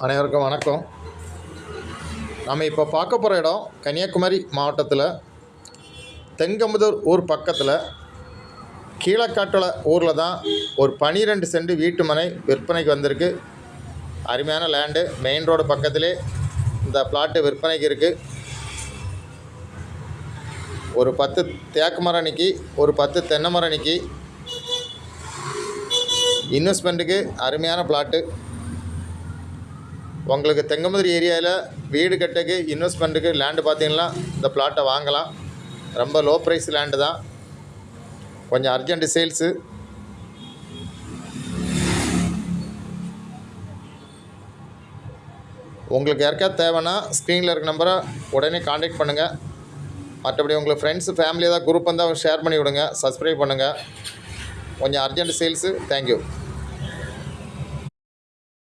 அனைவருக்கும் வணக்கம். நம்ம இப்போ பார்க்க போகிற இடம் கன்னியாகுமரி மாவட்டத்தில் தெங்கமுதூர் ஊர் பக்கத்தில் கீழக்காட்டுல ஊரில் தான் ஒரு 12 சென்ட் வீட்டு மனை விற்பனைக்கு வந்திருக்கு. அருமையான லேண்டு, மெயின் ரோடு பக்கத்திலே இந்த பிளாட்டு விற்பனைக்கு இருக்குது. ஒரு 10 தேக்கு மரம் நிற்கி, ஒரு 10 தென்னை மரம் நிற்கி. இன்வெஸ்ட்மெண்ட்டுக்கு அருமையான பிளாட்டு. உங்களுக்கு தெங்கமுதூர் ஏரியாவில் வீடு கட்டுக்கு இன்வெஸ்ட்மெண்ட்டுக்கு லேண்டு பார்த்தீங்கன்னா இந்த பிளாட்டை வாங்கலாம். ரொம்ப லோ ப்ரைஸ் லேண்டு தான், கொஞ்சம் அர்ஜென்ட் சேல்ஸு. உங்களுக்கு யாருக்காவது தேவைன்னா ஸ்க்ரீனில் இருக்க நம்பரை உடனே காண்டாக்ட் பண்ணுங்கள். மற்றபடி உங்களுக்கு ஃப்ரெண்ட்ஸு ஃபேமிலி ஏதாவது குரூப் வந்தால் ஷேர் பண்ணி விடுங்க, சப்ஸ்கிரைப் பண்ணுங்கள். கொஞ்சம் அர்ஜென்ட் சேல்ஸு. தேங்க்யூ.